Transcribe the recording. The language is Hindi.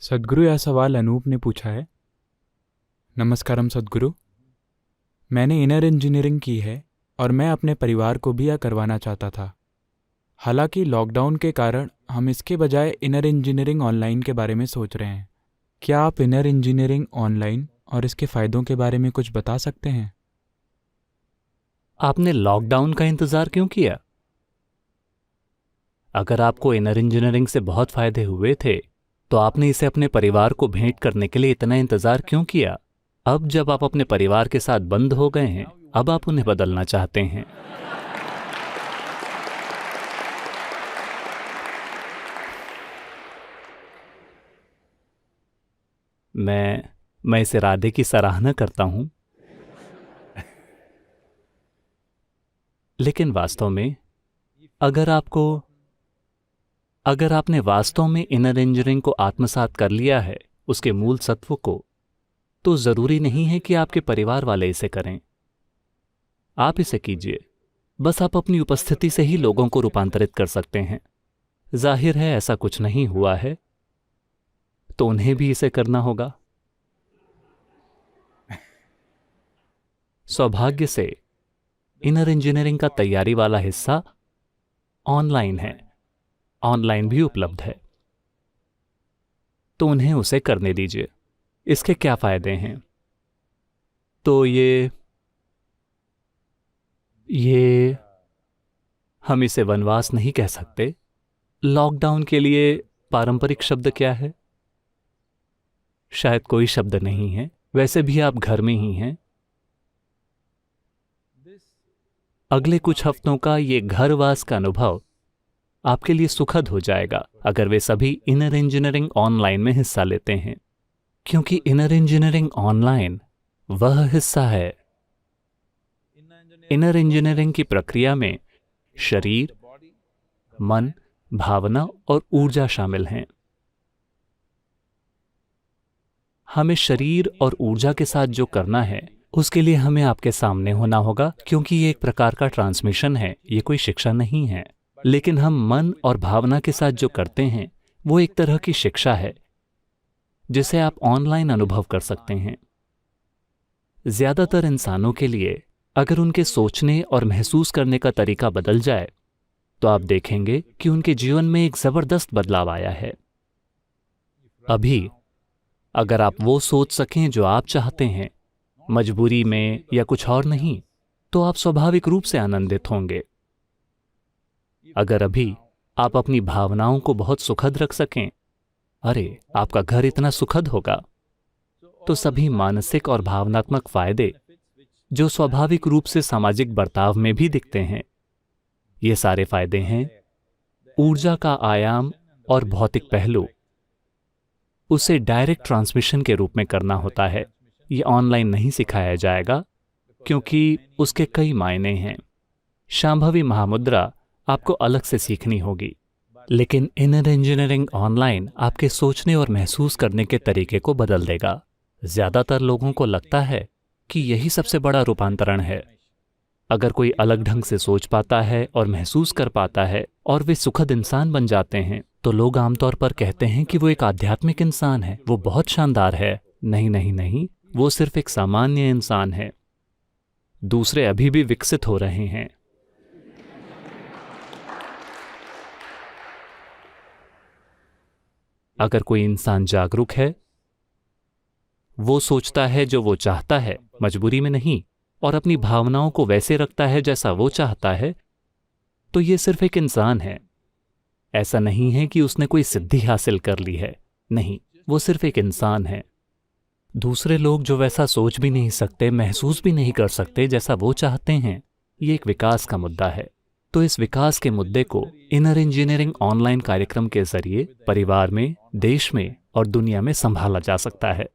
सद्गुरु, यह सवाल अनूप ने पूछा है। नमस्कारम सद्गुरु। मैंने इनर इंजीनियरिंग की है और मैं अपने परिवार को भी यह करवाना चाहता था। हालांकि लॉकडाउन के कारण हम इसके बजाय इनर इंजीनियरिंग ऑनलाइन के बारे में सोच रहे हैं। क्या आप इनर इंजीनियरिंग ऑनलाइन और इसके फ़ायदों के बारे में कुछ बता सकते हैं? आपने लॉकडाउन का इंतजार क्यों किया? अगर आपको इनर इंजीनियरिंग से बहुत फायदे हुए थे तो आपने इसे अपने परिवार को भेंट करने के लिए इतना इंतजार क्यों किया? अब जब आप अपने परिवार के साथ बंद हो गए हैं, अब आप उन्हें बदलना चाहते हैं। मैं इस इरादे की सराहना करता हूं, लेकिन वास्तव में अगर आपने वास्तव में इनर इंजीनियरिंग को आत्मसात कर लिया है, उसके मूल सत्व को, तो जरूरी नहीं है कि आपके परिवार वाले इसे करें। आप इसे कीजिए। बस आप अपनी उपस्थिति से ही लोगों को रूपांतरित कर सकते हैं। जाहिर है ऐसा कुछ नहीं हुआ है, तो उन्हें भी इसे करना होगा। सौभाग्य से इनर इंजीनियरिंग का तैयारी वाला हिस्सा ऑनलाइन है, ऑनलाइन भी उपलब्ध है, तो उन्हें उसे करने दीजिए। इसके क्या फायदे हैं? तो ये हम इसे वनवास नहीं कह सकते। लॉकडाउन के लिए पारंपरिक शब्द क्या है? शायद कोई शब्द नहीं है। वैसे भी आप घर में ही हैं। अगले कुछ हफ्तों का ये घरवास का अनुभव आपके लिए सुखद हो जाएगा अगर वे सभी इनर इंजीनियरिंग ऑनलाइन में हिस्सा लेते हैं, क्योंकि इनर इंजीनियरिंग ऑनलाइन वह हिस्सा है। इनर इंजीनियरिंग की प्रक्रिया में शरीर, मन, भावना और ऊर्जा शामिल हैं। हमें शरीर और ऊर्जा के साथ जो करना है उसके लिए हमें आपके सामने होना होगा, क्योंकि ये एक प्रकार का ट्रांसमिशन है, ये कोई शिक्षा नहीं है। लेकिन हम मन और भावना के साथ जो करते हैं वो एक तरह की शिक्षा है जिसे आप ऑनलाइन अनुभव कर सकते हैं। ज्यादातर इंसानों के लिए अगर उनके सोचने और महसूस करने का तरीका बदल जाए तो आप देखेंगे कि उनके जीवन में एक जबरदस्त बदलाव आया है। अभी अगर आप वो सोच सकें जो आप चाहते हैं, मजबूरी में या कुछ और नहीं, तो आप स्वाभाविक रूप से आनंदित होंगे। अगर अभी आप अपनी भावनाओं को बहुत सुखद रख सकें, अरे आपका घर इतना सुखद होगा, तो सभी मानसिक और भावनात्मक फायदे जो स्वाभाविक रूप से सामाजिक बर्ताव में भी दिखते हैं, ये सारे फायदे हैं। ऊर्जा का आयाम और भौतिक पहलू, उसे डायरेक्ट ट्रांसमिशन के रूप में करना होता है। ये ऑनलाइन नहीं सिखाया जाएगा क्योंकि उसके कई मायने हैं। शांभवी महामुद्रा आपको अलग से सीखनी होगी, लेकिन इनर इंजीनियरिंग ऑनलाइन आपके सोचने और महसूस करने के तरीके को बदल देगा। ज्यादातर लोगों को लगता है कि यही सबसे बड़ा रूपांतरण है। अगर कोई अलग ढंग से सोच पाता है और महसूस कर पाता है और वे सुखद इंसान बन जाते हैं, तो लोग आमतौर पर कहते हैं कि वो एक आध्यात्मिक इंसान है, वो बहुत शानदार है। नहीं नहीं नहीं, वो सिर्फ एक सामान्य इंसान है। दूसरे अभी भी विकसित हो रहे हैं। अगर कोई इंसान जागरूक है, वो सोचता है जो वो चाहता है, मजबूरी में नहीं, और अपनी भावनाओं को वैसे रखता है जैसा वो चाहता है, तो ये सिर्फ एक इंसान है। ऐसा नहीं है कि उसने कोई सिद्धि हासिल कर ली है, नहीं, वो सिर्फ एक इंसान है। दूसरे लोग जो वैसा सोच भी नहीं सकते, महसूस भी नहीं कर सकते जैसा वो चाहते हैं, ये एक विकास का मुद्दा है। तो इस विकास के मुद्दे को इनर इंजीनियरिंग ऑनलाइन कार्यक्रम के जरिए परिवार में, देश में और दुनिया में संभाला जा सकता है।